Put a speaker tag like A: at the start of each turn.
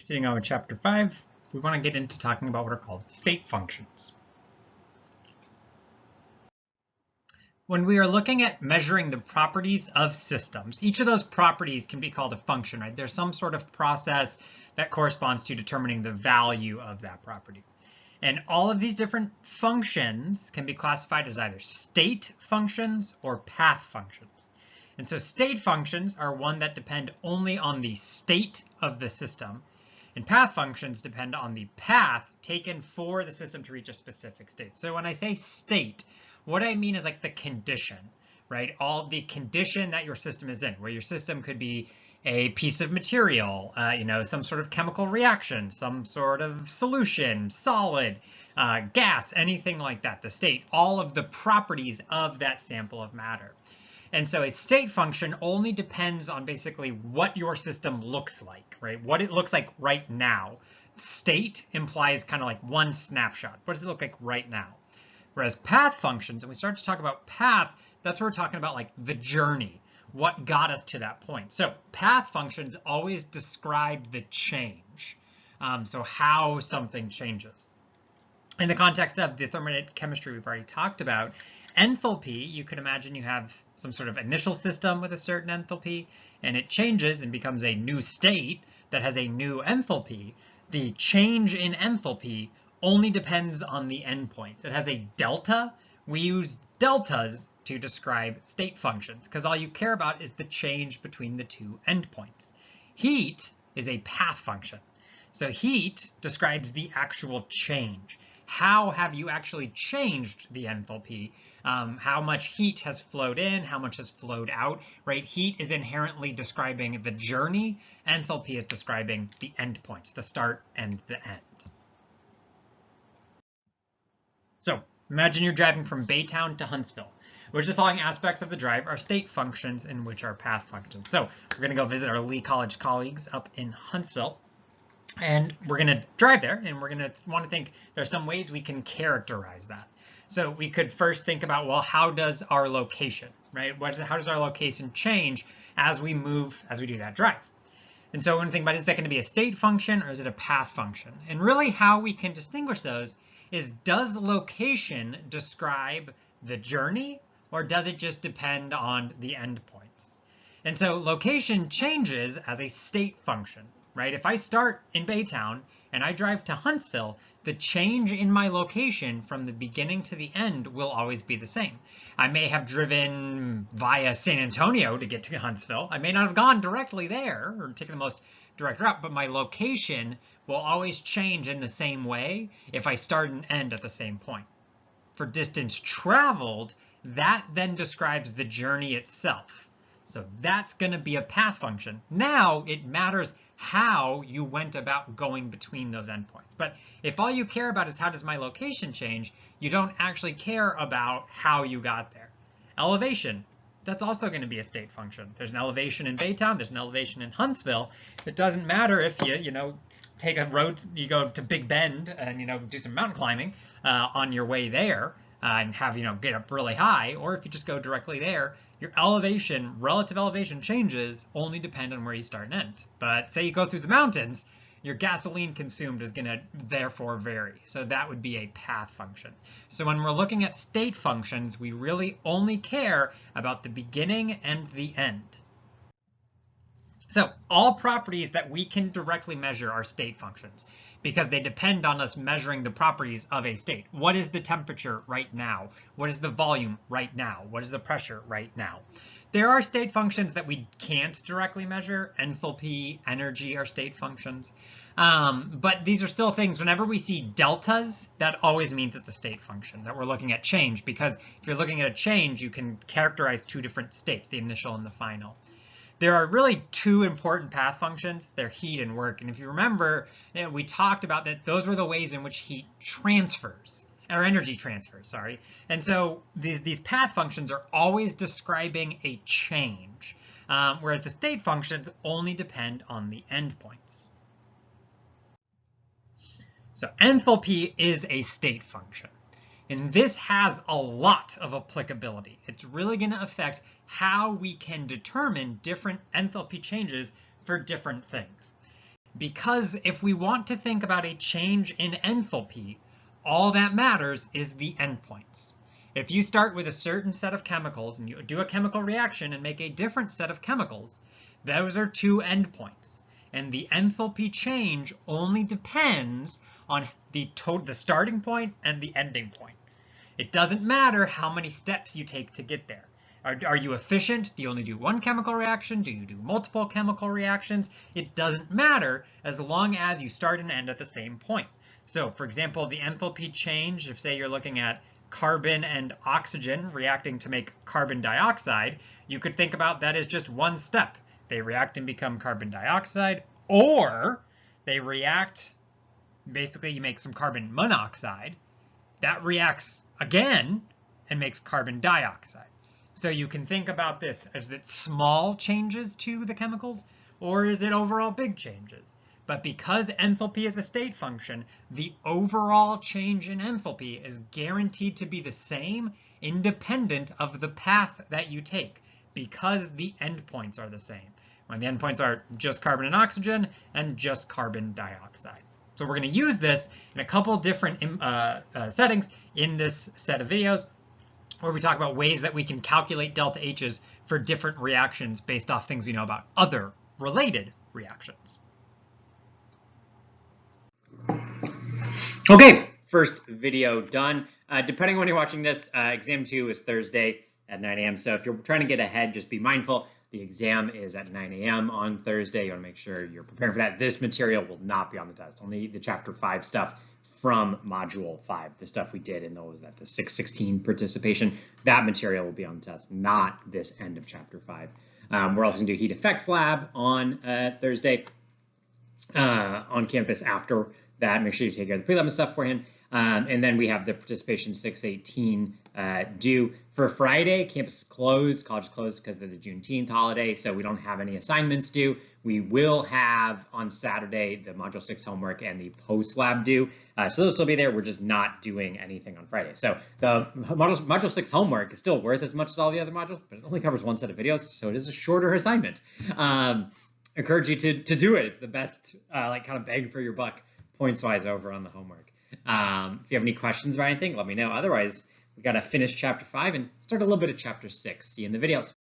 A: Continuing on with chapter 5, we want to get into talking about what are called state functions. When we are looking at measuring the properties of systems, each of those properties can be called a function, right? There's some sort of process that corresponds to determining the value of that property. And all of these different functions can be classified as either state functions or path functions. And so state functions are one that depend only on the state of the system. And path functions depend on the path taken for the system to reach a specific state. So when I say state, what I mean is like the condition, right? All the condition that your system is in, where your system could be a piece of material, some sort of chemical reaction, some sort of solution, solid, gas, anything like that, the state, all of the properties of that sample of matter. And so a state function only depends on basically what your system looks like, right? What it looks like right now. State implies kind of like one snapshot. What does it look like right now? Whereas path functions, and we start to talk about path, that's where we're talking about like the journey, what got us to that point. So path functions always describe the change. So how something changes. In the context of the thermodynamic chemistry we've already talked about, enthalpy, you could imagine you have some sort of initial system with a certain enthalpy, and it changes and becomes a new state that has a new enthalpy. The change in enthalpy only depends on the endpoints. It has a delta. We use deltas to describe state functions because all you care about is the change between the two endpoints. Heat is a path function. So heat describes the actual change. How have you actually changed the enthalpy? How much heat has flowed in, how much has flowed out, right? Heat is inherently describing the journey. Enthalpy is describing the endpoints, the start and the end. So imagine you're driving from Baytown to Huntsville. Which of the following aspects of the drive are state functions and which are path functions? So we're going to go visit our Lee College colleagues up in Huntsville. And we're going to drive there, and we're going to want to think there's some ways we can characterize that. So we could first think about, well, how does our location, right? How does our location change as we move, as we do that drive? And so when we think about, is that going to be a state function or is it a path function? And really how we can distinguish those is, does location describe the journey or does it just depend on the endpoints? And so location changes as a state function. Right? If I start in Baytown and I drive to Huntsville, the change in my location from the beginning to the end will always be the same. I may have driven via San Antonio to get to Huntsville. I may not have gone directly there or taken the most direct route, but my location will always change in the same way if I start and end at the same point. For distance traveled, that then describes the journey itself. So that's going to be a path function. Now it matters how you went about going between those endpoints. But if all you care about is how does my location change, you don't actually care about how you got there. Elevation, that's also going to be a state function. There's an elevation in Baytown, there's an elevation in Huntsville. It doesn't matter if you take a road, you go to Big Bend and do some mountain climbing on your way there and have get up really high, or if you just go directly there. Your elevation, relative elevation changes only depend on where you start and end. But say you go through the mountains, your gasoline consumed is going to therefore vary. So that would be a path function. So when we're looking at state functions, we really only care about the beginning and the end. So all properties that we can directly measure are state functions because they depend on us measuring the properties of a state. What is the temperature right now? What is the volume right now? What is the pressure right now? There are state functions that we can't directly measure. Enthalpy, energy are state functions. But these are still things, whenever we see deltas, that always means it's a state function, that we're looking at change, because if you're looking at a change, you can characterize two different states, the initial and the final. There are really two important path functions. They're heat and work. And if you remember, we talked about that those were the ways in which heat transfers, or energy transfers, sorry. And so these path functions are always describing a change, whereas the state functions only depend on the endpoints. So enthalpy is a state function. And this has a lot of applicability. It's really going to affect how we can determine different enthalpy changes for different things. Because if we want to think about a change in enthalpy, all that matters is the endpoints. If you start with a certain set of chemicals and you do a chemical reaction and make a different set of chemicals, those are two endpoints. And the enthalpy change only depends on the starting point and the ending point. It doesn't matter how many steps you take to get there. Are you efficient? Do you only do one chemical reaction? Do you do multiple chemical reactions? It doesn't matter as long as you start and end at the same point. So for example, the enthalpy change, if say you're looking at carbon and oxygen reacting to make carbon dioxide, you could think about that as just one step. They react and become carbon dioxide, or they react, basically you make some carbon monoxide, that reacts again and makes carbon dioxide. So you can think about this as it small changes to the chemicals, or is it overall big changes? But because enthalpy is a state function, the overall change in enthalpy is guaranteed to be the same independent of the path that you take, because the endpoints are the same. When the endpoints are just carbon and oxygen and just carbon dioxide. So we're going to use this in a couple different settings in this set of videos, where we talk about ways that we can calculate delta H's for different reactions based off things we know about other related reactions. Okay, first video done. Depending on when you're watching this, exam 2 is Thursday at 9 a.m. So if you're trying to get ahead, just be mindful. The exam is at 9 a.m. on Thursday. You want to make sure you're preparing for that. This material will not be on the test, only the chapter 5 stuff from module 5, the stuff we did in those, that the 616 participation, that material will be on the test, not this end of chapter 5. We're also going to do heat effects lab on Thursday on campus after that. Make sure you take care of the pre-lab and stuff beforehand. And then we have the participation 618 due for Friday. Campus is closed, college is closed because of the Juneteenth holiday, so we don't have any assignments due. We will have on Saturday the Module 6 homework and the post-lab due. So those will still be there. We're just not doing anything on Friday. So the Module 6 homework is still worth as much as all the other modules, but it only covers one set of videos, so it is a shorter assignment. Encourage you to do it. It's the best like kind of bang for your buck points-wise over on the homework. If you have any questions about anything, let me know. Otherwise, we've got to finish chapter 5 and start a little bit of chapter 6. See you in the videos.